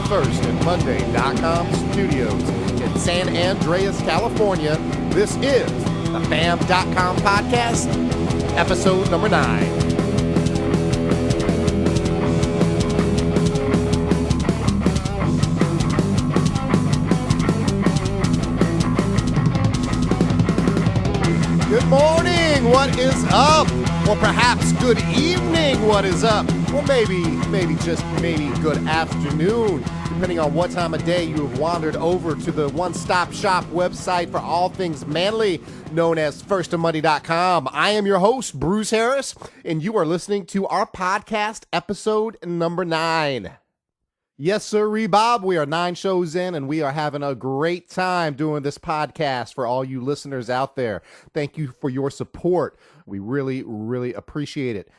FirstandMonday.com studios in San Andreas, California. This is the FAM.com podcast, episode number 9. Good morning, what is up? Or perhaps good evening, what is up? Or maybe good afternoon, depending on what time of day you have wandered over to the one-stop shop website for all things manly, known as FirstandMonday.com. I am your host, Bruce Harris, and you are listening to our podcast, episode number 9. Yes, sir, Bob. We are 9 shows in, and we are having a great time doing this podcast for all you listeners out there. Thank you for your support. We really, really appreciate it.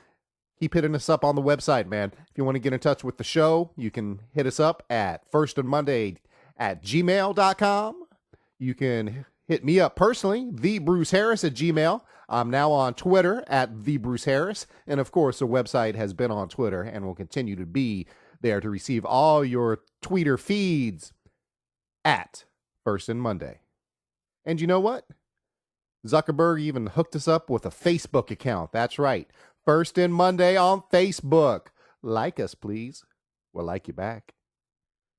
Keep hitting us up on the website, man. If you want to get in touch with the show, you can hit us up at firstandmonday@gmail.com. You can hit me up personally, thebruceharris@gmail. I'm now on Twitter at thebruceharris. And of course, the website has been on Twitter and will continue to be there to receive all your tweeter feeds at First and Monday. And you know what? Zuckerberg even hooked us up with a Facebook account. That's right. First and Monday on Facebook. Like us, please. We'll like you back.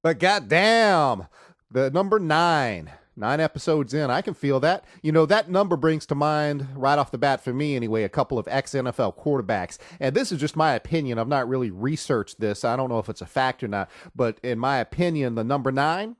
But goddamn, the number 9 episodes in, I can feel that. You know, that number brings to mind, right off the bat for me anyway, a couple of ex-NFL quarterbacks. And this is just my opinion. I've not really researched this. I don't know if it's a fact or not. But in my opinion, the number 9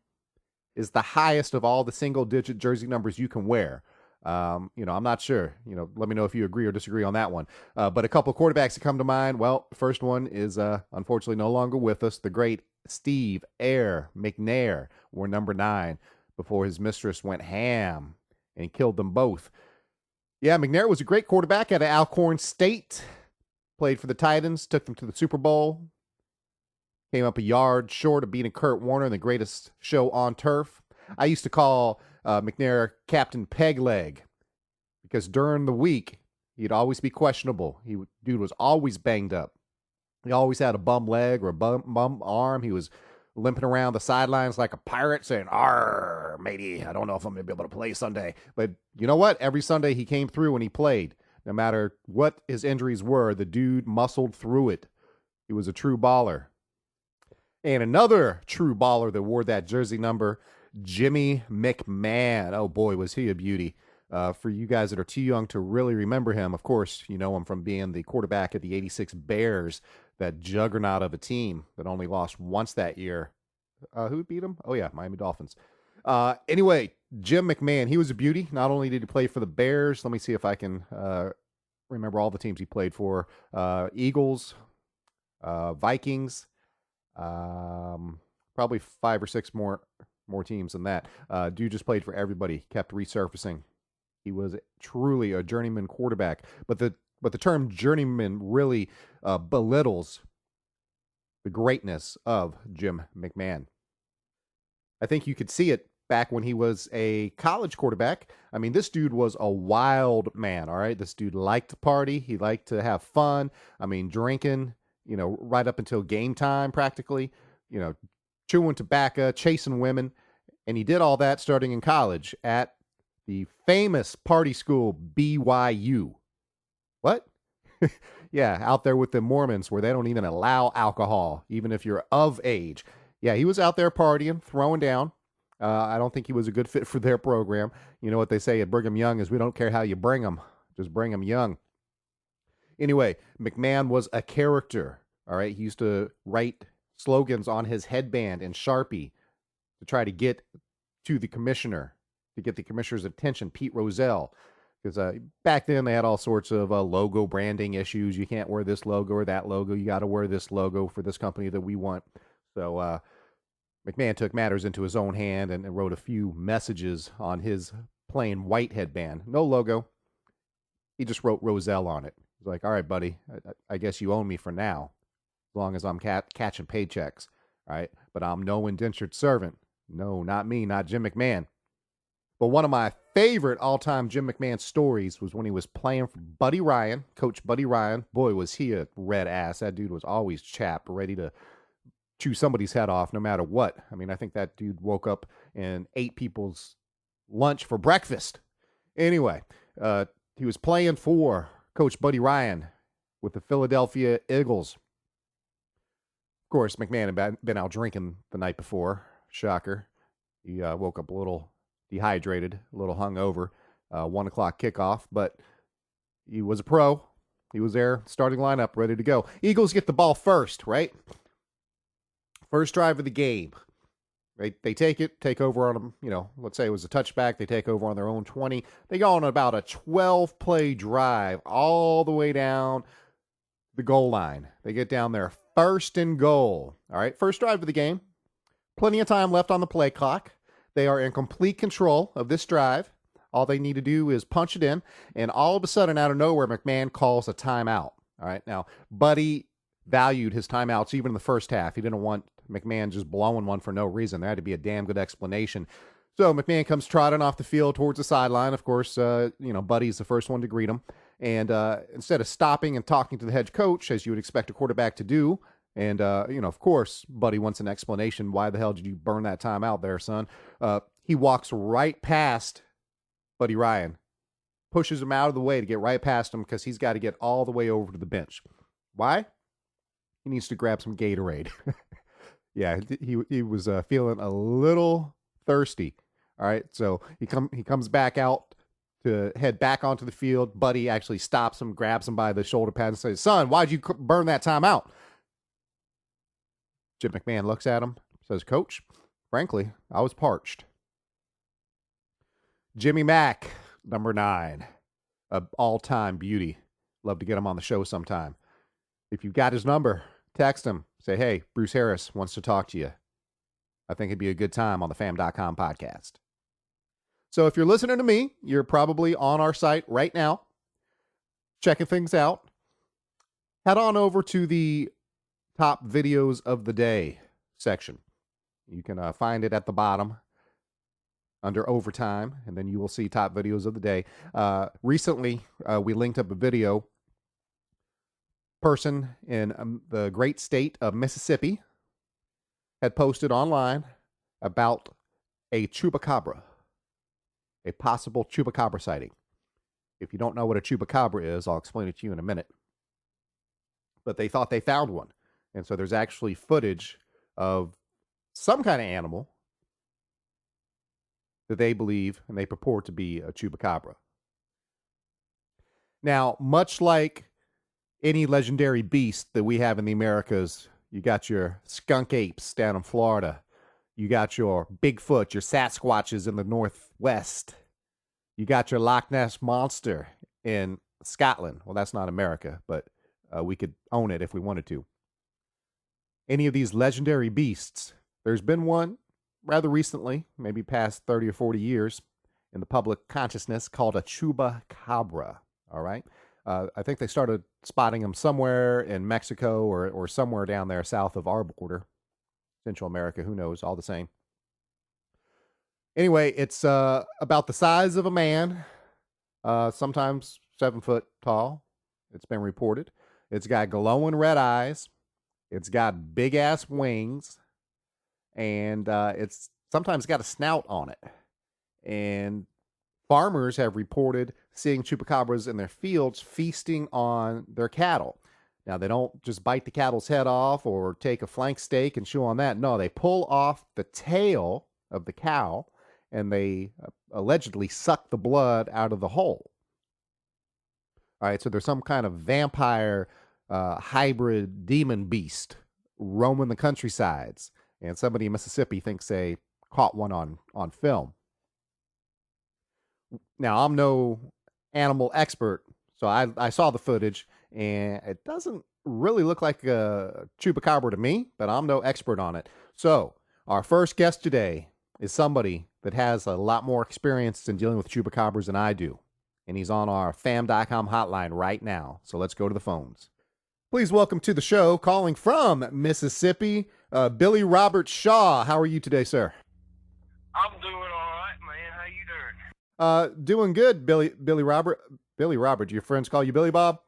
is the highest of all the single-digit jersey numbers you can wear. I'm not sure. Let me know if you agree or disagree on that one. But a couple of quarterbacks that come to mind. Well, the first one is unfortunately no longer with us. The great Steve Air McNair wore number 9 before his mistress went ham and killed them both. Yeah, McNair was a great quarterback out of Alcorn State. Played for the Titans, took them to the Super Bowl. Came up a yard short of beating Kurt Warner in the greatest show on turf. I used to call McNair Captain Pegleg because during the week, he'd always be questionable. Dude was always banged up. He always had a bum leg or a bum arm. He was limping around the sidelines like a pirate saying, "Arr, matey, I don't know if I'm going to be able to play Sunday." But you know what? Every Sunday he came through and he played. No matter what his injuries were, the dude muscled through it. He was a true baller. And another true baller that wore that jersey number, Jimmy McMahon. Oh boy, was he a beauty. For you guys that are too young to really remember him, of course, you know him from being the quarterback of the 86 Bears, that juggernaut of a team that only lost once that year. Who beat him? Oh yeah, Miami Dolphins. Anyway, Jim McMahon, he was a beauty. Not only did he play for the Bears, let me see if I can remember all the teams he played for. Eagles, Vikings, probably 5 or 6 more teams than that. Dude just played for everybody, kept resurfacing. He was truly a journeyman quarterback. But the term journeyman really belittles the greatness of Jim McMahon. I think you could see it back when he was a college quarterback. I mean, this dude was a wild man, all right? This dude liked to party. He liked to have fun. I mean, drinking, right up until game time practically, chewing tobacco, chasing women. And he did all that starting in college at the famous party school BYU. What? Yeah, out there with the Mormons where they don't even allow alcohol, even if you're of age. Yeah, he was out there partying, throwing down. I don't think he was a good fit for their program. You know what they say at Brigham Young is we don't care how you bring them, just bring them young. Anyway, McMahon was a character, all right? He used to write slogans on his headband in Sharpie to try to get to the commissioner, to get the commissioner's attention, Pete Rozelle. Because back then they had all sorts of logo branding issues. You can't wear this logo or that logo. You got to wear this logo for this company that we want. So McMahon took matters into his own hand and wrote a few messages on his plain white headband. No logo. He just wrote Rozelle on it. He's like, all right, buddy, I guess you own me for now, as long as I'm catching paychecks. All right, but I'm no indentured servant. No, not me, not Jim McMahon. But one of my favorite all-time Jim McMahon stories was when he was playing for Buddy Ryan, Coach Buddy Ryan. Boy, was he a red ass. That dude was always chapped, ready to chew somebody's head off no matter what. I mean, I think that dude woke up and ate people's lunch for breakfast. Anyway, he was playing for Coach Buddy Ryan with the Philadelphia Eagles. Of course, McMahon had been out drinking the night before. Shocker. He woke up a little dehydrated, a little hungover. 1 o'clock kickoff, but he was a pro. He was there, starting lineup, ready to go. Eagles get the ball first, right? First drive of the game. Right? They take over on them, let's say it was a touchback. They take over on their own 20. They go on about a 12-play drive all the way down the goal line. They get down there, first and goal. All right, first drive of the game. Plenty of time left on the play clock. They are in complete control of this drive. All they need to do is punch it in, and all of a sudden, out of nowhere, McMahon calls a timeout. All right, now, Buddy valued his timeouts even in the first half. He didn't want McMahon just blowing one for no reason. There had to be a damn good explanation. So McMahon comes trotting off the field towards the sideline. Of course, Buddy's the first one to greet him. And instead of stopping and talking to the head coach, as you would expect a quarterback to do, and, of course, Buddy wants an explanation. Why the hell did you burn that time out there, son? He walks right past Buddy Ryan, pushes him out of the way to get right past him because he's got to get all the way over to the bench. Why? He needs to grab some Gatorade. Yeah, he was feeling a little thirsty. All right, so he comes back out to head back onto the field. Buddy actually stops him, grabs him by the shoulder pad and says, "Son, why'd you burn that time out?" Jim McMahon looks at him, says, "Coach, frankly, I was parched." Jimmy Mack, number 9, an all-time beauty. Love to get him on the show sometime. If you've got his number, text him. Say, "Hey, Bruce Harris wants to talk to you." I think it'd be a good time on the fam.com podcast. So if you're listening to me, you're probably on our site right now, checking things out. Head on over to the top videos of the day section. You can find it at the bottom under overtime, and then you will see top videos of the day. Recently, we linked up a video. Person in the great state of Mississippi had posted online about a chupacabra, a possible chupacabra sighting. If you don't know what a chupacabra is, I'll explain it to you in a minute. But they thought they found one. And so there's actually footage of some kind of animal that they believe and they purport to be a chupacabra. Now, much like any legendary beast that we have in the Americas, you got your skunk apes down in Florida. You got your Bigfoot, your Sasquatches in the Northwest. You got your Loch Ness Monster in Scotland. Well, that's not America, but we could own it if we wanted to. Any of these legendary beasts, there's been one rather recently, maybe past 30 or 40 years, in the public consciousness called a chupacabra. All right? I think they started spotting them somewhere in Mexico or somewhere down there south of our border. Central America, who knows, all the same. Anyway, it's about the size of a man, sometimes 7 foot tall. It's been reported. It's got glowing red eyes. It's got big-ass wings. And it's sometimes got a snout on it. And farmers have reported seeing chupacabras in their fields feasting on their cattle. Now, they don't just bite the cattle's head off or take a flank steak and chew on that. No, they pull off the tail of the cow and they allegedly suck the blood out of the hole. All right, so there's some kind of vampire hybrid demon beast roaming the countrysides. And somebody in Mississippi thinks they caught one on film. Now, I'm no animal expert, so I saw the footage, and it doesn't really look like a chupacabra to me, but I'm no expert on it. So, our first guest today is somebody that has a lot more experience in dealing with chupacabras than I do, and he's on our fam.com hotline right now. So, let's go to the phones. Please welcome to the show, calling from Mississippi, Billy Robert Shaw. How are you today, sir? I'm doing all right, man. How you doing? Doing good, Billy Robert. Billy Robert, do your friends call you Billy Bob?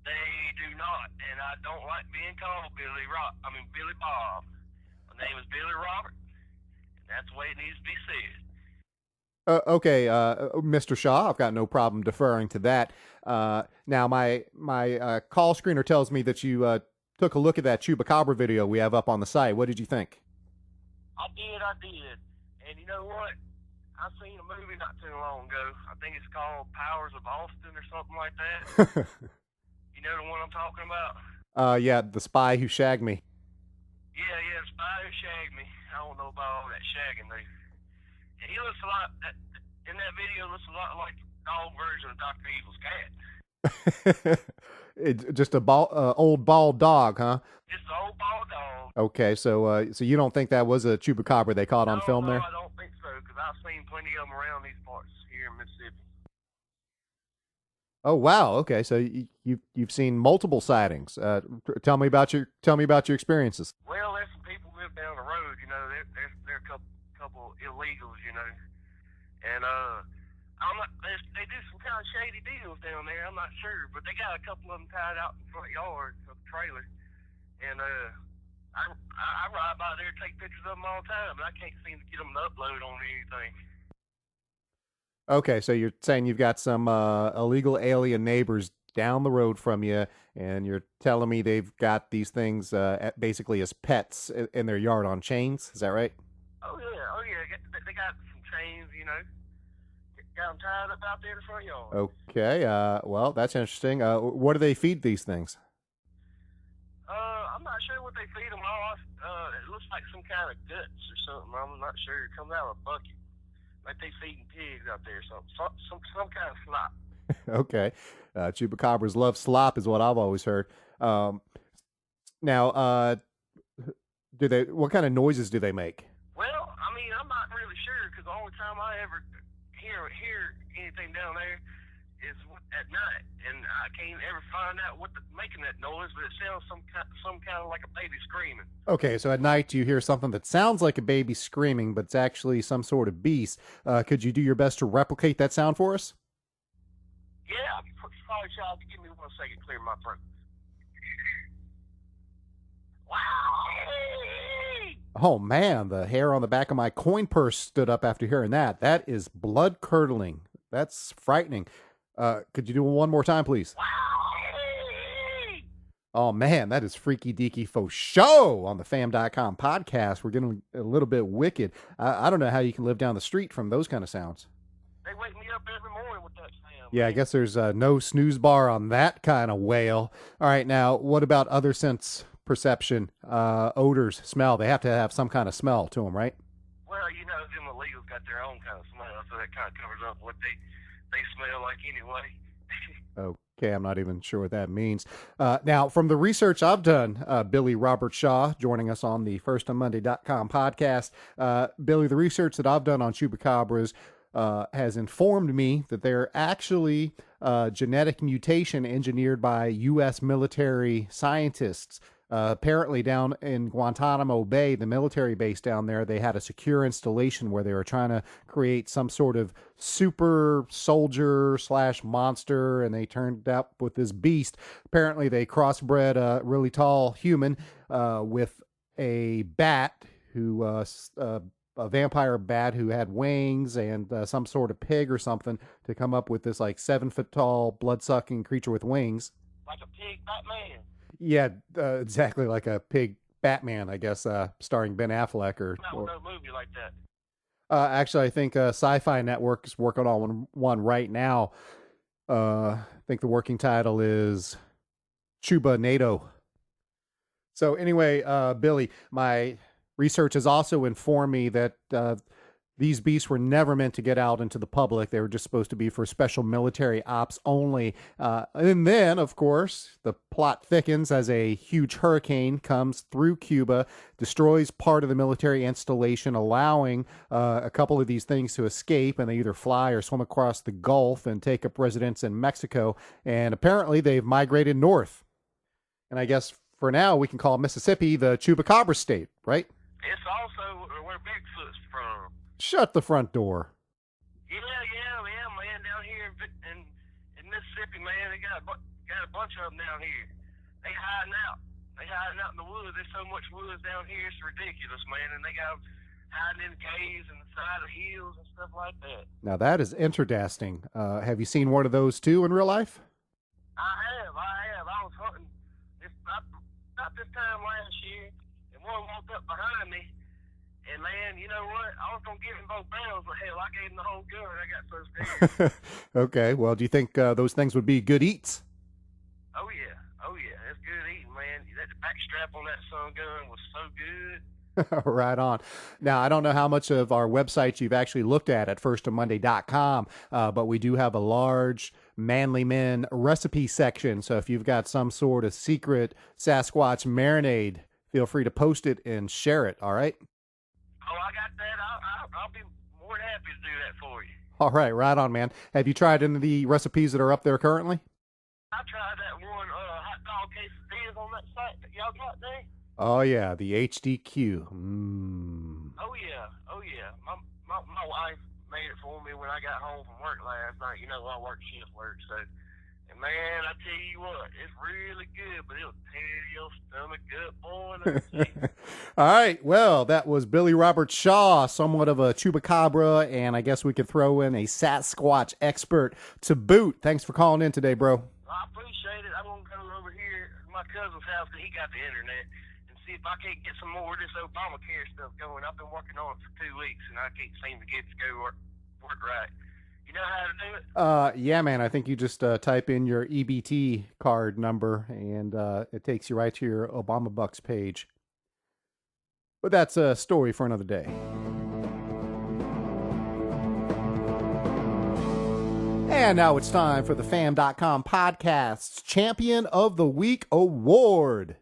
They do not, and I don't like being called Billy Bob. My name is Billy Robert, and that's the way it needs to be said. Okay, Mr. Shaw, I've got no problem deferring to that. Now, my call screener tells me that you took a look at that Chupacabra video we have up on the site. What did you think? I did. And you know what? I seen a movie not too long ago. I think it's called Powers of Austin or something like that. You know the one I'm talking about? Yeah, The Spy Who Shagged Me. Yeah, The Spy Who Shagged Me. I don't know about all that shagging though. And he looks a lot, in that video, looks a lot like the dog version of Dr. Evil's cat. It's just a old bald dog, huh? Just an old bald dog. Okay, so you don't think that was a Chupacabra they caught on film there? No, I don't think so, because I've seen plenty of them around these parts here in Mississippi. Oh wow, okay, so you've seen multiple sightings. Tell me about your experiences. Well, there's some people who live down the road. You know, they're a couple illegals. You know, and they do some kind of shady deals down there. I'm not sure, but they got a couple of them tied out in the front yard of the trailer, and I ride by there and take pictures of them all the time, but I can't seem to get them to upload on anything. Okay, so you're saying you've got some illegal alien neighbors down the road from you, and you're telling me they've got these things basically as pets in their yard on chains. Is that right? Oh yeah. They got some chains, you know. Got them tied up out there in the front yard. Okay, well, that's interesting. What do they feed these things? I'm not sure what they feed them all. It looks like some kind of guts or something. I'm not sure. It comes out of a bucket. Like they feeding pigs out there, some kind of slop. Okay, Chupacabras love slop, is what I've always heard. Now, what kind of noises do they make? Well, I mean, I'm not really sure because the only time I ever hear anything down there is at night, and I can't ever find out what's making that noise, but it sounds some kind of like a baby screaming. Okay, so at night you hear something that sounds like a baby screaming, but it's actually some sort of beast. Could you do your best to replicate that sound for us? Yeah, probably try to give me 1 second, clear my throat. Wow! Oh man, the hair on the back of my coin purse stood up after hearing that. That is blood curdling. That's frightening. Could you do it one more time, please? Oh man, that is freaky deaky faux show on the fam.com podcast. We're getting a little bit wicked. I don't know how you can live down the street from those kind of sounds. They wake me up every morning with that sound. Yeah, I guess there's no snooze bar on that kind of wail. All right, now what about other sense perception, odors, smell? They have to have some kind of smell to them, right? Well, you know, them illegals got their own kind of smell, so that kind of covers up what they smell like anyway. Okay, I'm not even sure what that means. Now, from the research I've done, Billy Robert Shaw joining us on the firstonmonday.com podcast. Billy, the research that I've done on chupacabras has informed me that they're actually genetic mutation engineered by U.S. military scientists. Apparently down in Guantanamo Bay, the military base down there, they had a secure installation where they were trying to create some sort of super soldier / monster, and they turned up with this beast. Apparently they crossbred a really tall human with a bat who a vampire bat who had wings and some sort of pig or something to come up with this like 7 foot tall blood-sucking creature with wings. Like a pig Batman. Yeah, exactly like a pig Batman, I guess, starring Ben Affleck or no movie like that. Actually, I think Sci-Fi Network is working on one right now. I think the working title is Chuba NATO. So anyway, Billy, my research has also informed me that these beasts were never meant to get out into the public. They were just supposed to be for special military ops only. And then, of course, the plot thickens as a huge hurricane comes through Cuba, destroys part of the military installation, allowing a couple of these things to escape, and they either fly or swim across the Gulf and take up residence in Mexico. And apparently they've migrated north. And I guess for now we can call Mississippi the Chupacabra state, right? It's also where Bigfoot's from. Shut the front door. Yeah, man. Down here in Mississippi, man, they got a bunch of them down here. They hiding out. They hiding out in the woods. There's so much woods down here, it's ridiculous, man. And they got 'em hiding in caves and the side of hills and stuff like that. Now that is interesting. Have you seen one of those too in real life? I have. I was hunting about this time last year, and one walked up behind me. And man, you know what? I was gonna give him both barrels, but hell, I gave him the whole gun. I got so scared. Okay. Well, do you think those things would be good eats? Oh yeah, it's good eating, man. That back strap on that sun gun was so good. Right on. Now, I don't know how much of our websites you've actually looked at firstofmonday.com, but we do have a large Manly Men recipe section. So if you've got some sort of secret Sasquatch marinade, feel free to post it and share it. All right. Oh, I got that. I'll be more than happy to do that for you. All right on, man. Have you tried any of the recipes that are up there currently? I tried that one hot dog quesadillas on that site that y'all got there. Oh yeah, the HDQ. Oh yeah. My wife made it for me when I got home from work last night. You know, I work shift work, so. And man, I tell you what, it's really good, but it'll tear your stomach up, boy. All right, well, that was Billy Robert Shaw, somewhat of a chupacabra, and I guess we could throw in a Sasquatch expert to boot. Thanks for calling in today, bro. I appreciate it. I'm going to go over here to my cousin's house because he got the internet and see if I can't get some more of this Obamacare stuff going. I've been working on it for 2 weeks, and I can't seem to get it to go work right. You know how to do it? Yeah, man. I think you just type in your EBT card number, and it takes you right to your Obama Bucks page. But that's a story for another day. And now it's time for the Fam.com podcast's Champion of the Week Award.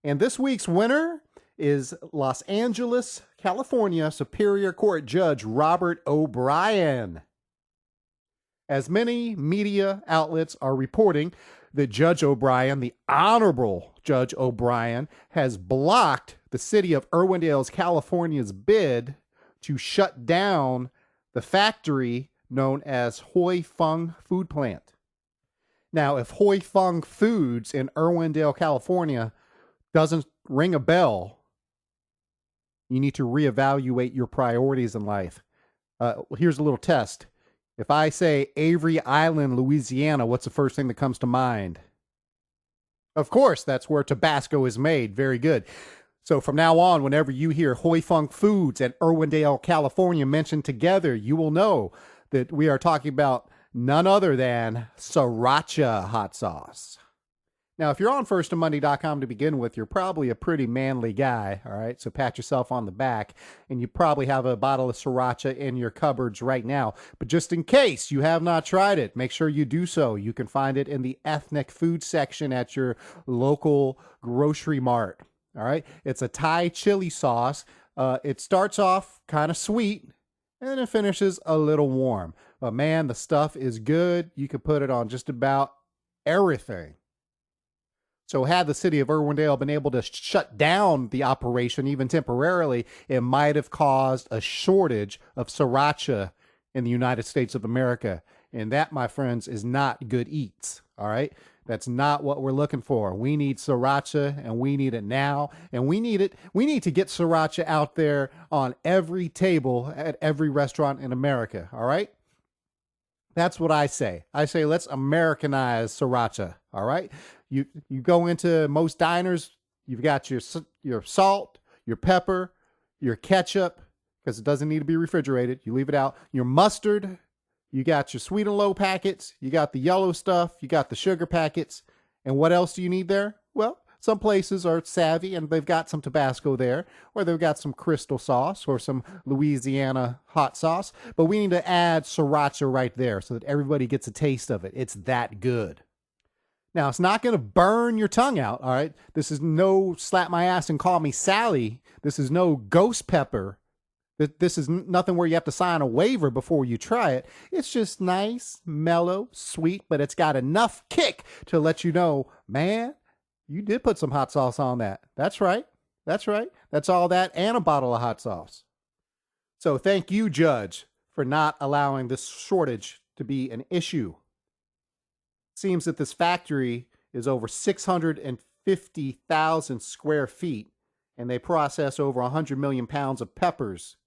And this week's winner is Los Angeles, California Superior Court Judge Robert O'Brien. As many media outlets are reporting that Judge O'Brien, the Honorable Judge O'Brien, has blocked the city of Irwindale, California's bid to shut down the factory known as Hoi Fung Food Plant. Now, if Hoi Fung Foods in Irwindale, California doesn't ring a bell, you need to reevaluate your priorities in life. Here's a little test. If I say Avery Island, Louisiana, what's the first thing that comes to mind? Of course, that's where Tabasco is made. Very good. So from now on, whenever you hear Hoi Fung Foods and Irwindale, California mentioned together, you will know that we are talking about none other than Sriracha hot sauce. Now, if you're on firstofmonday.com to begin with, you're probably a pretty manly guy, all right? So pat yourself on the back, and you probably have a bottle of Sriracha in your cupboards right now. But just in case you have not tried it, make sure you do so. You can find it in the ethnic food section at your local grocery mart, all right? It's a Thai chili sauce. It starts off kind of sweet, and it finishes a little warm. But man, the stuff is good. You can put it on just about everything. So had the city of Irwindale been able to shut down the operation, even temporarily, it might have caused a shortage of Sriracha in the United States of America. And that, my friends, is not good eats. All right. That's not what we're looking for. We need Sriracha, and we need it now. And we need it. We need to get Sriracha out there on every table at every restaurant in America. All right. That's what I say. I say, let's Americanize Sriracha. All right. You go into most diners, you've got your salt, your pepper, your ketchup, because it doesn't need to be refrigerated. You leave it out. Your mustard, you got your sweet and low packets, you got the yellow stuff, you got the sugar packets. And what else do you need there? Well, some places are savvy and they've got some Tabasco there, or they've got some crystal sauce or some Louisiana hot sauce. But we need to add Sriracha right there so that everybody gets a taste of it. It's that good. Now, it's not going to burn your tongue out, all right? This is no slap my ass and call me Sally. This is no ghost pepper. This is nothing where you have to sign a waiver before you try it. It's just nice, mellow, sweet, but it's got enough kick to let you know, man, you did put some hot sauce on that. That's right. That's right. That's all that and a bottle of hot sauce. So thank you, Judge, for not allowing this shortage to be an issue. Seems that this factory is over 600 50,000 square feet, and they process over 100 million pounds of peppers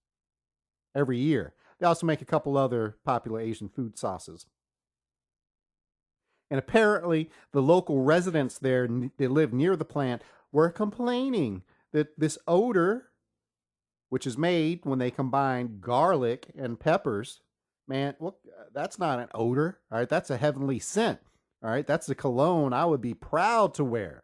every year. They also make a couple other popular Asian food sauces. And apparently, the local residents there that live near the plant were complaining that this odor, which is made when they combine garlic and peppers, man, well, that's not an odor. All right, that's a heavenly scent. All right, that's a cologne I would be proud to wear.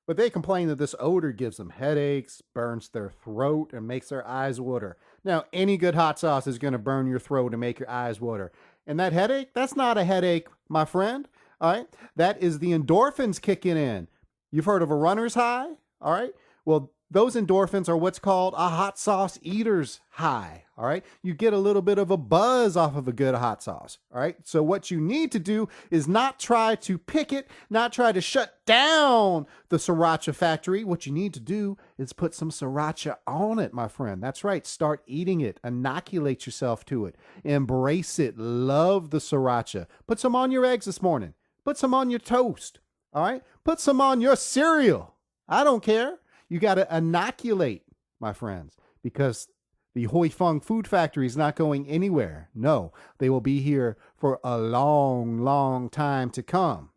But they complain that this odor gives them headaches, burns their throat, and makes their eyes water. Now, any good hot sauce is going to burn your throat and make your eyes water. And that headache, that's not a headache, my friend. All right, that is the endorphins kicking in. You've heard of a runner's high? All right, well, those endorphins are what's called a hot sauce eater's high. All right, you get a little bit of a buzz off of a good hot sauce. All right, so what you need to do is not try to pick it, not try to shut down the sriracha factory. What you need to do is put some sriracha on it, my friend. That's right, start eating it, inoculate yourself to it, embrace it, love the sriracha. Put some on your eggs this morning, put some on your toast. All right, put some on your cereal. I don't care. You got to inoculate, my friends, because the Hoi Fung Food Factory is not going anywhere. No, they will be here for a long, long time to come.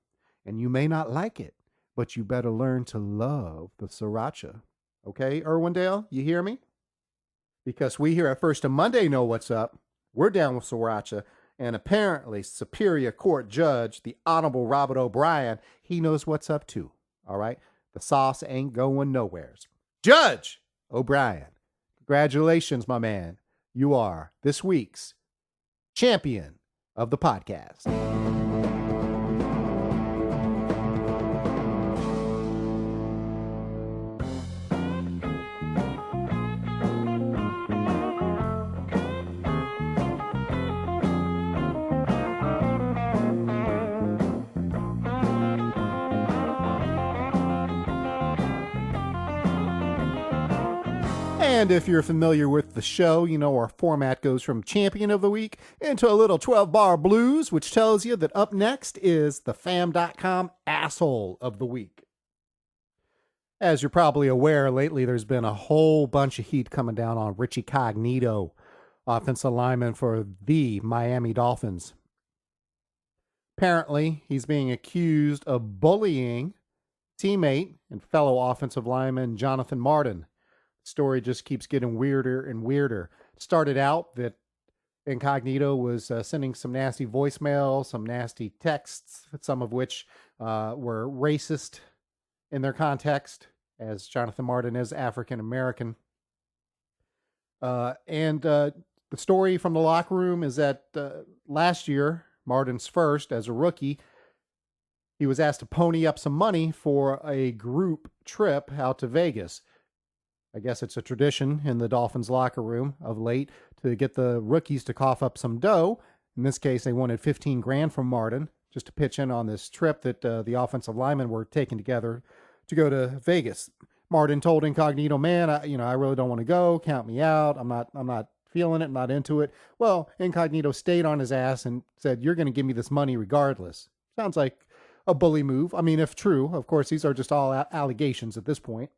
And you may not like it, but you better learn to love the sriracha. Okay, Irwindale, you hear me? Because we here at First and Monday know what's up. We're down with sriracha. And apparently, Superior Court Judge, the Honorable Robert O'Brien, he knows what's up too. All right? The sauce ain't going nowheres. Judge O'Brien, congratulations, my man. You are this week's champion of the podcast. And if you're familiar with the show, you know our format goes from Champion of the Week into a little 12-bar blues, which tells you that up next is the fam.com Asshole of the Week. As you're probably aware, lately there's been a whole bunch of heat coming down on Richie Cognito, offensive lineman for the Miami Dolphins. Apparently, he's being accused of bullying teammate and fellow offensive lineman Jonathan Martin. Story just keeps getting weirder and weirder. It started out that Incognito was sending some nasty voicemails, some nasty texts, some of which were racist in their context, as Jonathan Martin is African American. And the story from the locker room is that last year, Martin's first as a rookie, he was asked to pony up some money for a group trip out to Vegas. I guess it's a tradition in the Dolphins locker room of late to get the rookies to cough up some dough. In this case, they wanted $15,000 from Martin just to pitch in on this trip that the offensive linemen were taking together to go to Vegas. Martin told Incognito, man, I really don't want to go. Count me out. I'm not feeling it. I'm not into it. Well, Incognito stayed on his ass and said, you're going to give me this money regardless. Sounds like a bully move. I mean, if true, of course, these are just all allegations at this point.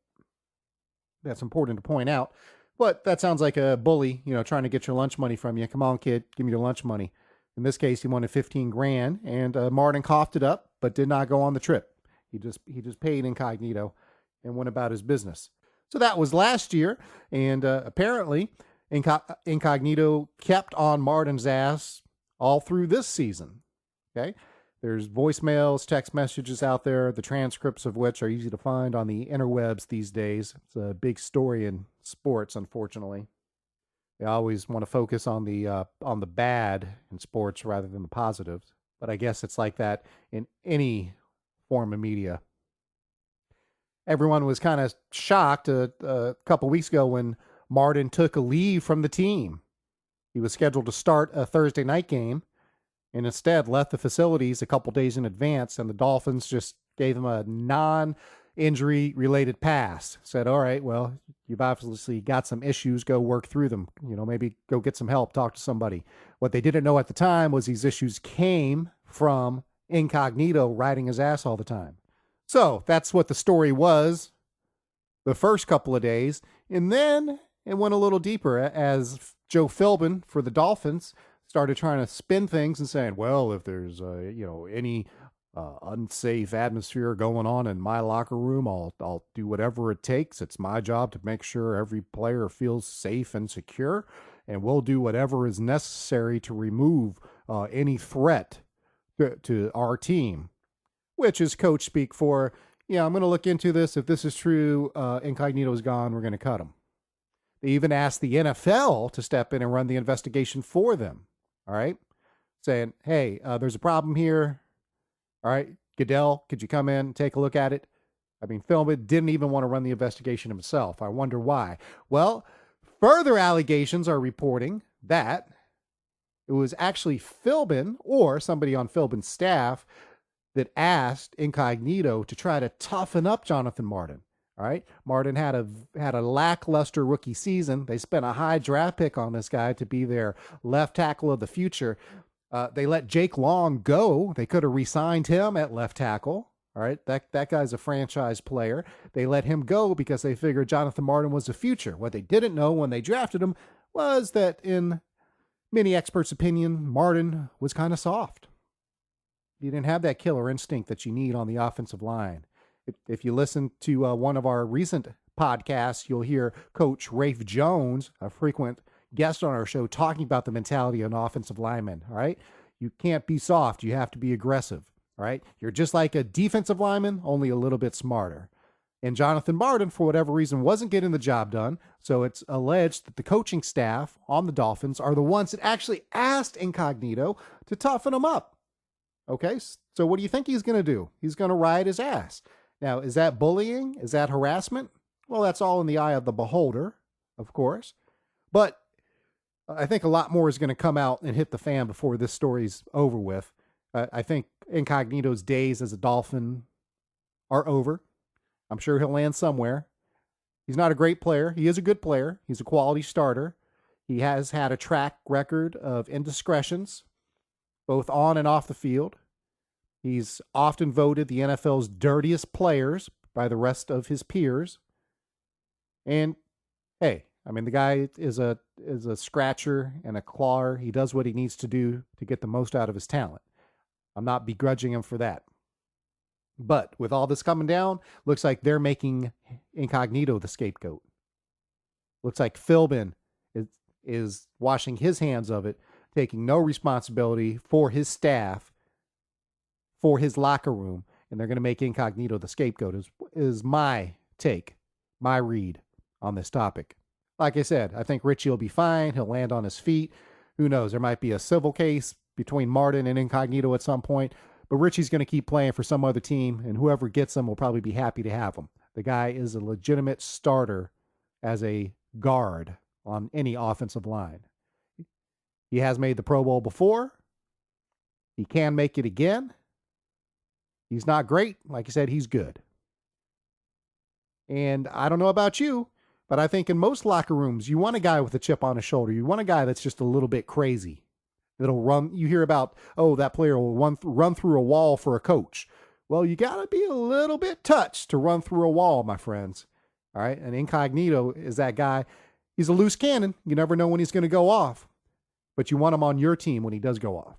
That's important to point out. But that sounds like a bully, trying to get your lunch money from you. Come on, kid, give me your lunch money. In this case, he wanted $15,000, and Martin coughed it up, but did not go on the trip. He just paid Incognito and went about his business. So that was last year, and apparently Incognito kept on Martin's ass all through this season. Okay. There's voicemails, text messages out there, the transcripts of which are easy to find on the interwebs these days. It's a big story in sports, unfortunately. They always want to focus on the bad in sports rather than the positives. But I guess it's like that in any form of media. Everyone was kind of shocked a couple weeks ago when Martin took a leave from the team. He was scheduled to start a Thursday night game, and instead left the facilities a couple days in advance, and the Dolphins just gave him a non-injury related pass. Said, all right, well, you've obviously got some issues, go work through them. Maybe go get some help, talk to somebody. What they didn't know at the time was these issues came from Incognito riding his ass all the time. So that's what the story was the first couple of days. And then it went a little deeper as Joe Philbin for the Dolphins started trying to spin things and saying, well, if there's, any unsafe atmosphere going on in my locker room, I'll do whatever it takes. It's my job to make sure every player feels safe and secure, and we'll do whatever is necessary to remove any threat to our team, which is coach speak for, yeah, I'm going to look into this. If this is true, Incognito's gone. We're going to cut him. They even asked the NFL to step in and run the investigation for them. All right. Saying, hey, there's a problem here. All right. Goodell, could you come in and take a look at it? I mean, Philbin didn't even want to run the investigation himself. I wonder why. Well, further allegations are reporting that it was actually Philbin or somebody on Philbin's staff that asked Incognito to try to toughen up Jonathan Martin. All right. Martin had a lackluster rookie season. They spent a high draft pick on this guy to be their left tackle of the future. They let Jake Long go. They could have re-signed him at left tackle. All right. That guy's a franchise player. They let him go because they figured Jonathan Martin was the future. What they didn't know when they drafted him was that, in many experts' opinion, Martin was kind of soft. He didn't have that killer instinct that you need on the offensive line. If you listen to one of our recent podcasts, you'll hear Coach Rafe Jones, a frequent guest on our show, talking about the mentality of an offensive lineman. All right. You can't be soft. You have to be aggressive. All right. You're just like a defensive lineman, only a little bit smarter. And Jonathan Martin, for whatever reason, wasn't getting the job done. So it's alleged that the coaching staff on the Dolphins are the ones that actually asked Incognito to toughen him up. Okay. So what do you think he's going to do? He's going to ride his ass. Now, is that bullying? Is that harassment? Well, that's all in the eye of the beholder, of course. But I think a lot more is going to come out and hit the fan before this story's over with. I think Incognito's days as a Dolphin are over. I'm sure he'll land somewhere. He's not a great player. He is a good player. He's a quality starter. He has had a track record of indiscretions, both on and off the field. He's often voted the NFL's dirtiest players by the rest of his peers. And hey, I mean, the guy is a scratcher and a clawer. He does what he needs to do to get the most out of his talent. I'm not begrudging him for that. But with all this coming down, looks like they're making Incognito the scapegoat. Looks like Philbin is washing his hands of it, taking no responsibility for his staff, for his locker room, and they're going to make Incognito the scapegoat is my take, my read on this topic. Like I said, I think Richie will be fine. He'll land on his feet. Who knows? There might be a civil case between Martin and Incognito at some point, but Richie's going to keep playing for some other team, and whoever gets him will probably be happy to have him. The guy is a legitimate starter as a guard on any offensive line. He has made the Pro Bowl before. He can make it again. He's not great. Like I said, he's good. And I don't know about you, but I think in most locker rooms, you want a guy with a chip on his shoulder. You want a guy that's just a little bit crazy. That'll run. You hear about, oh, that player will run through a wall for a coach. Well, you got to be a little bit touched to run through a wall, my friends. All right. And Incognito is that guy. He's a loose cannon. You never know when he's going to go off, but you want him on your team when he does go off.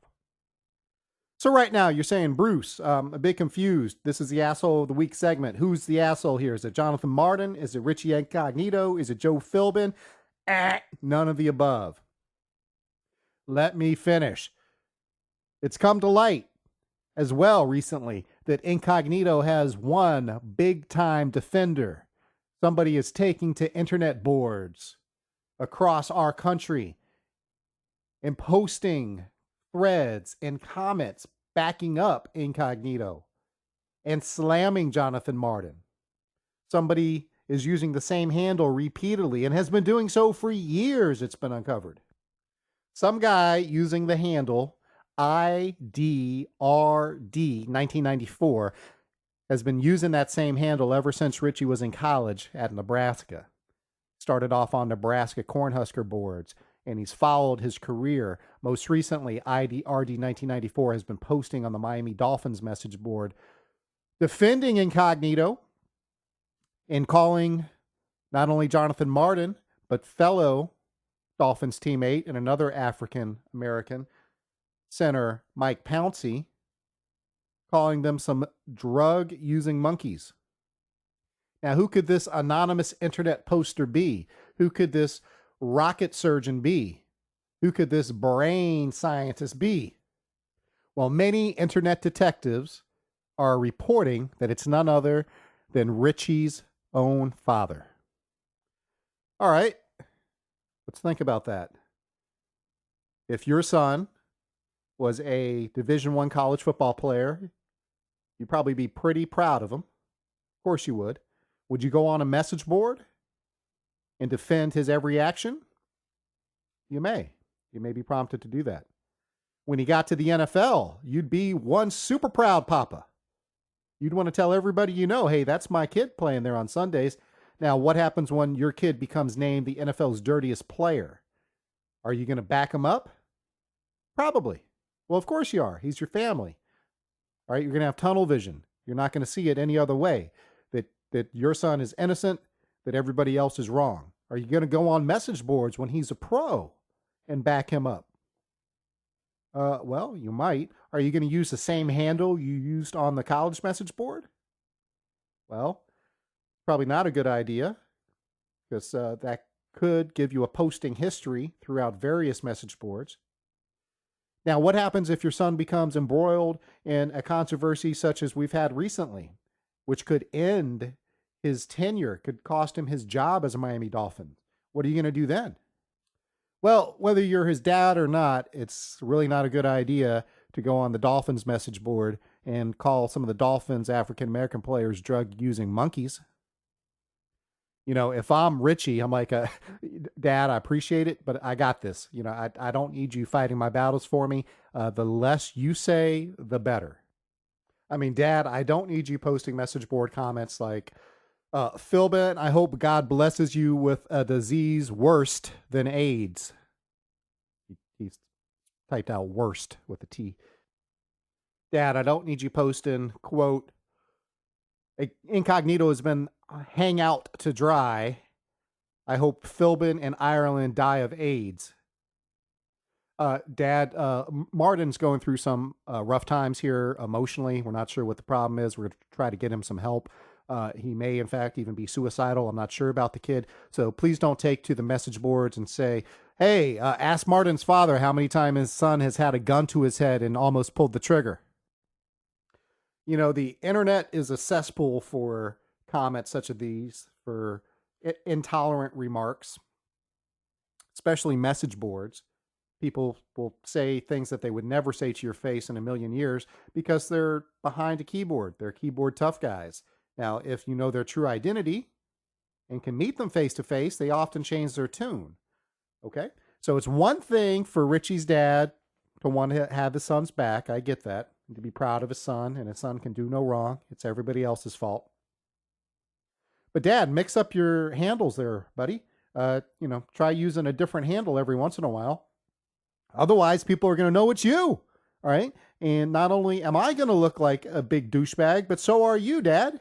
So right now you're saying, Bruce, a bit confused. This is the Asshole of the Week segment. Who's the asshole here? Is it Jonathan Martin? Is it Richie Incognito? Is it Joe Philbin? None of the above. Let me finish. It's come to light as well recently that Incognito has one big-time defender. Somebody is taking to internet boards across our country and posting threads and comments backing up Incognito and slamming Jonathan Martin. Somebody is using the same handle repeatedly and has been doing so for years, it's been uncovered. Some guy using the handle IDRD 1994 has been using that same handle ever since Richie was in college at Nebraska. Started off on Nebraska Cornhusker boards, and he's followed his career. Most recently, IDRD 1994 has been posting on the Miami Dolphins message board defending Incognito and calling not only Jonathan Martin, but fellow Dolphins teammate and another African-American center, Mike Pouncey, calling them some drug-using monkeys. Now, who could this anonymous internet poster be? Who could this rocket surgeon be? Who could this brain scientist be? Well, many internet detectives are reporting that it's none other than Richie's own father. All right, let's think about that. If your son was a Division I college football player, you'd probably be pretty proud of him. Of course you would. Would you go on a message board and defend his every action? You may. You may be prompted to do that. When he got to the NFL, you'd be one super proud papa. You'd want to tell everybody you know, hey, that's my kid playing there on Sundays. Now, what happens when your kid becomes named the NFL's dirtiest player? Are you going to back him up? Probably. Well, of course you are. He's your family. All right, you're going to have tunnel vision. You're not going to see it any other way. That your son is innocent, that everybody else is wrong. Are you going to go on message boards when he's a pro and back him up? Well, you might. Are you going to use the same handle you used on the college message board? Well, probably not a good idea, because that could give you a posting history throughout various message boards. Now, what happens if your son becomes embroiled in a controversy such as we've had recently, which could end his tenure, could cost him his job as a Miami Dolphin? What are you going to do then? Well, whether you're his dad or not, it's really not a good idea to go on the Dolphins message board and call some of the Dolphins African-American players drug-using monkeys. You know, if I'm Richie, I'm like, Dad, I appreciate it, but I got this. You know, I don't need you fighting my battles for me. The less you say, the better. I mean, Dad, I don't need you posting message board comments like, Philbin, I hope God blesses you with a disease worse than AIDS. He's typed out worst with a T. Dad, I don't need you posting, quote, Incognito has been hang out to dry. I hope Philbin and Ireland die of AIDS. Dad, Martin's going through some rough times here emotionally. We're not sure what the problem is. We're going to try to get him some help. He may, in fact, even be suicidal. I'm not sure about the kid. So please don't take to the message boards and say, hey, ask Martin's father how many times his son has had a gun to his head and almost pulled the trigger. You know, the internet is a cesspool for comments such as these, for intolerant remarks, especially message boards. People will say things that they would never say to your face in a million years because they're behind a keyboard. They're keyboard tough guys. Now, if you know their true identity and can meet them face to face, they often change their tune. Okay? So it's one thing for Richie's dad to want to have his son's back. I get that. And to be proud of his son, and his son can do no wrong. It's everybody else's fault. But Dad, mix up your handles there, buddy. Try using a different handle every once in a while. Otherwise, people are going to know it's you. All right? And not only am I going to look like a big douchebag, but so are you, Dad.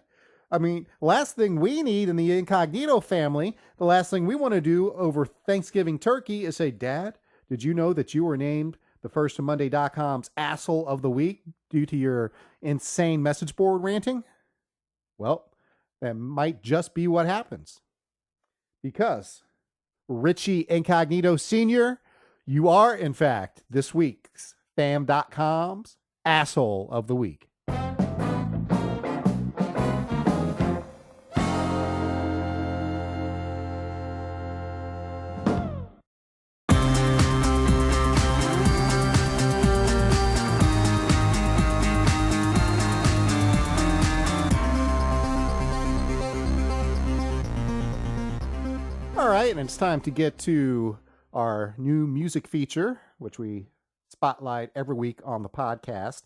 I mean, last thing we need in the Incognito family, the last thing we want to do over Thanksgiving turkey is say, Dad, did you know that you were named the FirstToMonday.com's asshole of the week due to your insane message board ranting? Well, that might just be what happens. Because Richie Incognito Sr., you are, in fact, this week's Fam.com's asshole of the week. All right, and it's time to get to our new music feature, which we spotlight every week on the podcast.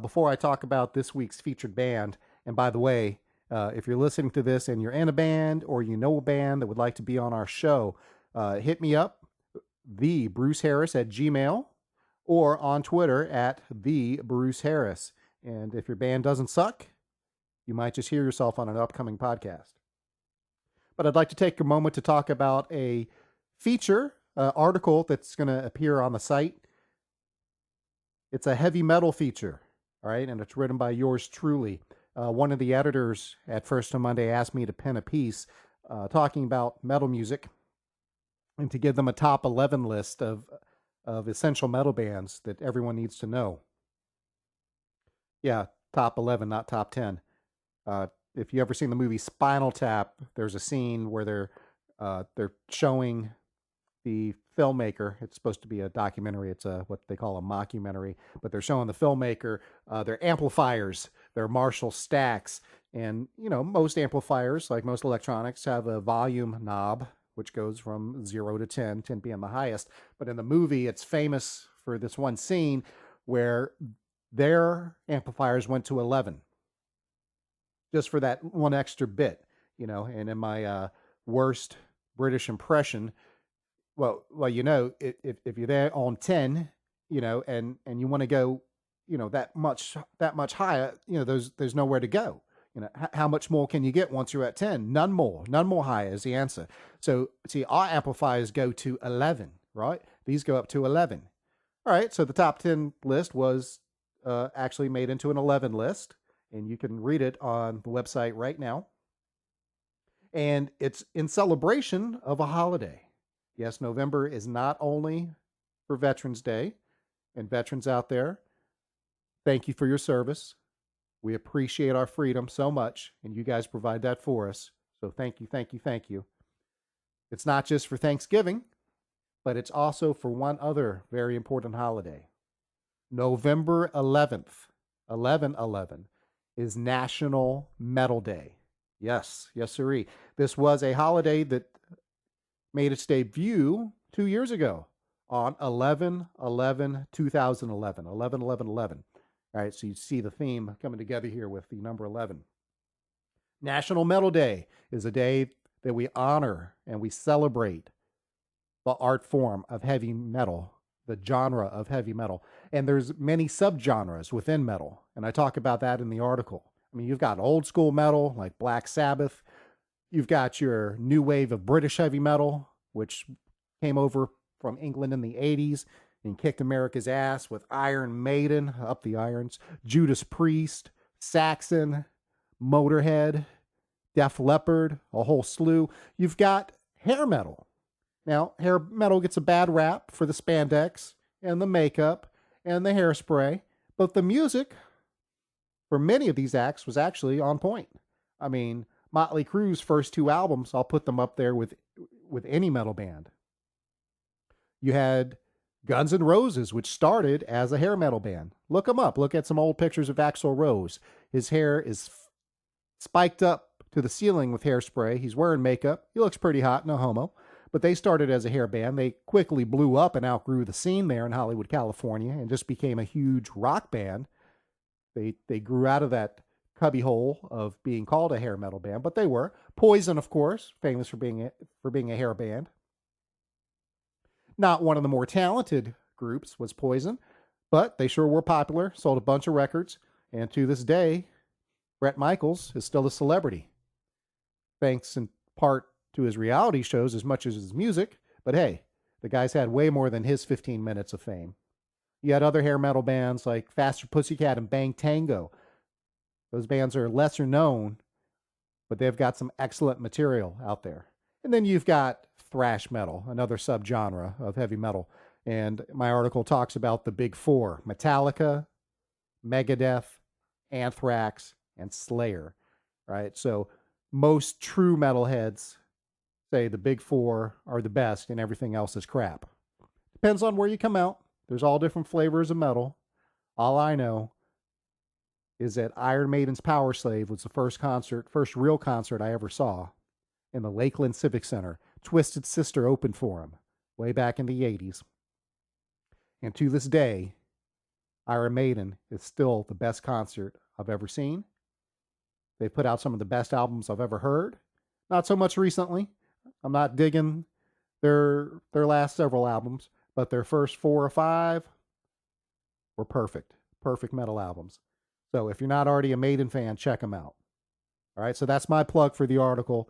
Before I talk about this week's featured band, and by the way, if you're listening to this and you're in a band or you know a band that would like to be on our show, hit me up, thebruceharris@gmail.com, or on Twitter @thebruceharris. And if your band doesn't suck, You might just hear yourself on an upcoming podcast. But I'd like to take a moment to talk about a feature article that's going to appear on the site. It's a heavy metal feature, all right, and it's written by yours truly. One of the editors at First on Monday asked me to pen a piece talking about metal music and to give them a top 11 list of essential metal bands that everyone needs to know. Yeah, top 11, not top 10. If you ever seen the movie Spinal Tap, there's a scene where they're showing the filmmaker. It's supposed to be a documentary. It's what they call a mockumentary, but they're showing the filmmaker their amplifiers, their Marshall stacks, and most amplifiers, like most electronics, have a volume knob which goes from 0 to 10, 10 being the highest. But in the movie, it's famous for this one scene where their amplifiers went to 11, just for that one extra bit, And in my worst British impression, well, if you're there on 10, and you want to go, that much higher, there's nowhere to go. How much more can you get once you're at 10? None more higher is the answer. So see, our amplifiers go to 11, right? These go up to 11. All right. So the top 10 list was actually made into an 11 list, and you can read it on the website right now. And it's in celebration of a holiday. Yes, November is not only for Veterans Day, and veterans out there, thank you for your service. We appreciate our freedom so much, and you guys provide that for us. So thank you, thank you, thank you. It's not just for Thanksgiving, but it's also for one other very important holiday. November 11th, 11/11, is National Metal Day. Yes, sirree. This was a holiday that made its debut 2 years ago on 11/11/2011, 11/11/11. All right, so you see the theme coming together here with the number 11. National Metal Day is a day that we honor and we celebrate the art form of heavy metal, the genre of heavy metal. And there's many subgenres within metal, and I talk about that in the article. I mean, you've got old school metal like Black Sabbath. You've got your new wave of British heavy metal, which came over from England in the 80s and kicked America's ass with Iron Maiden, up the irons, Judas Priest, Saxon, Motorhead, Def Leppard, a whole slew. You've got hair metal. Now, hair metal gets a bad rap for the spandex and the makeup and the hairspray, but the music for many of these acts was actually on point. I mean, Motley Crue's first 2 albums, I'll put them up there with any metal band. You had Guns N' Roses, which started as a hair metal band. Look them up. Look at some old pictures of Axl Rose. His hair is spiked up to the ceiling with hairspray. He's wearing makeup. He looks pretty hot, no homo. But they started as a hair band. They quickly blew up and outgrew the scene there in Hollywood, California, and just became a huge rock band. They grew out of that cubbyhole of being called a hair metal band, but they were. Poison, of course, famous for being a hair band. Not one of the more talented groups was Poison, but they sure were popular, sold a bunch of records, and to this day, Bret Michaels is still a celebrity. Thanks in part to his reality shows as much as his music, but hey, the guy's had way more than his 15 minutes of fame. You had other hair metal bands like Faster Pussycat and Bang Tango. Those bands are lesser known, but they've got some excellent material out there. And then you've got thrash metal, another subgenre of heavy metal. And my article talks about the big 4: Metallica, Megadeth, Anthrax, and Slayer. Right? So most true metalheads say the big 4 are the best and everything else is crap. Depends on where you come out. There's all different flavors of metal. All I know is that Iron Maiden's Power Slave was the first real concert I ever saw in the Lakeland Civic Center. Twisted Sister opened for him way back in the 80s. And to this day, Iron Maiden is still the best concert I've ever seen. They've put out some of the best albums I've ever heard. Not so much recently. I'm not digging their last several albums, but their first 4 or 5 were perfect. Perfect metal albums. So if you're not already a Maiden fan, check them out. All right, so that's my plug for the article.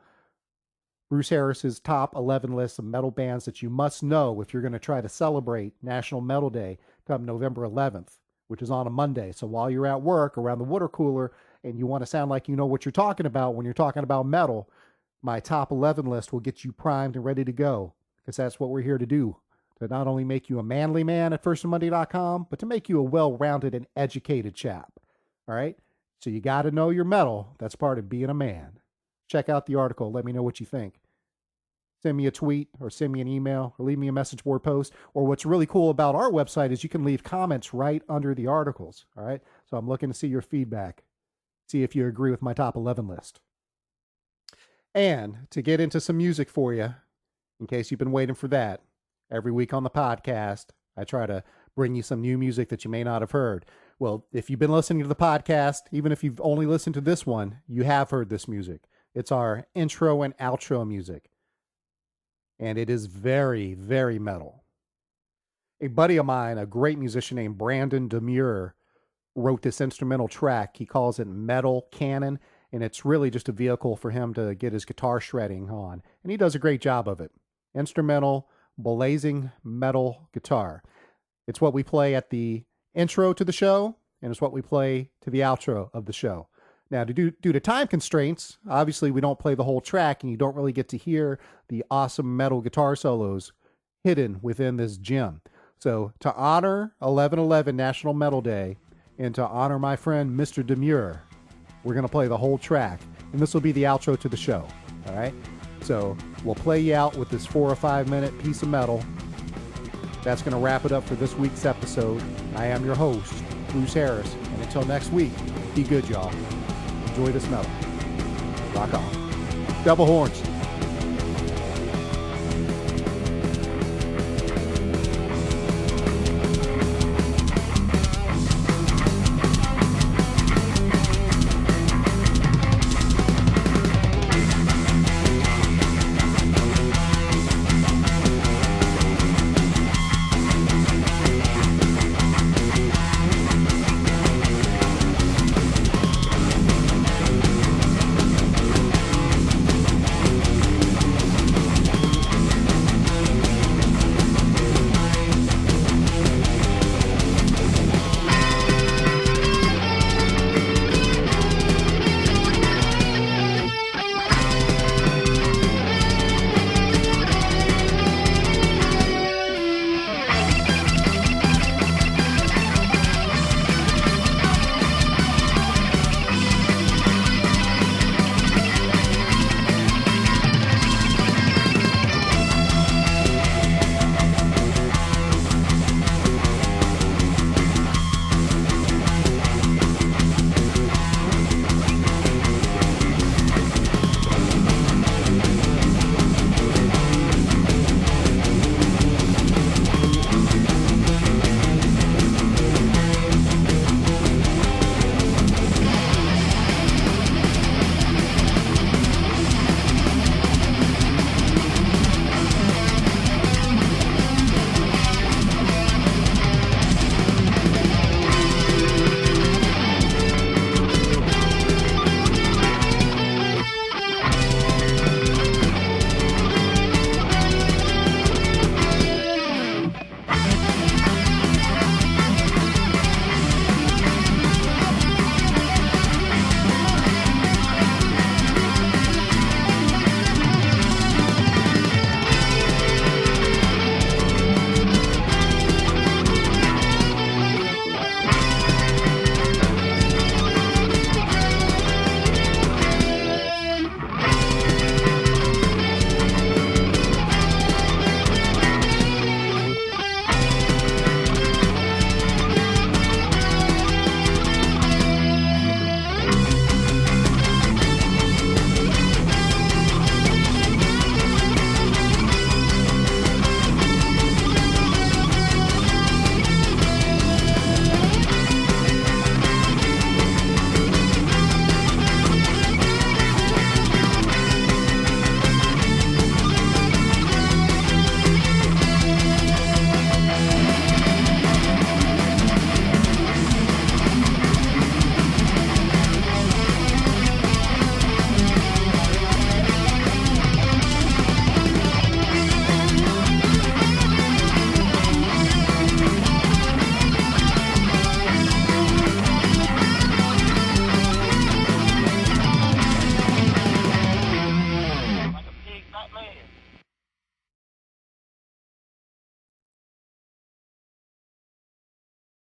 Bruce Harris's top 11 list of metal bands that you must know if you're going to try to celebrate National Metal Day come November 11th, which is on a Monday. So while you're at work around the water cooler and you want to sound like you know what you're talking about when you're talking about metal, my top 11 list will get you primed and ready to go, because that's what we're here to do, to not only make you a manly man at firstandmonday.com, but to make you a well-rounded and educated chap. All right? So you got to know your metal. That's part of being a man. Check out the article. Let me know what you think. Send me a tweet or send me an email or leave me a message board post. Or what's really cool about our website is you can leave comments right under the articles. All right. So I'm looking to see your feedback. See if you agree with my top 11 list. And to get into some music for you, in case you've been waiting for that, every week on the podcast, I try to bring you some new music that you may not have heard. Well, if you've been listening to the podcast, even if you've only listened to this one, you have heard this music. It's our intro and outro music. And it is very, very metal. A buddy of mine, a great musician named Brandon Demure, wrote this instrumental track. He calls it Metal Cannon, and it's really just a vehicle for him to get his guitar shredding on. And he does a great job of it. Instrumental, blazing metal guitar. It's what we play at the intro to the show, and it's what we play to the outro of the show. Now, due to time constraints, obviously we don't play the whole track, and you don't really get to hear the awesome metal guitar solos hidden within this gem. So to honor 11/11 National Metal Day, and to honor my friend Mr. Demure, we're going to play the whole track, and this will be the outro to the show. All right? So we'll play you out with this 4 or 5 minute piece of metal. That's going to wrap it up for this week's episode. I am your host, Bruce Harris, and until next week, be good, y'all. Enjoy this metal. Rock on. Double horns.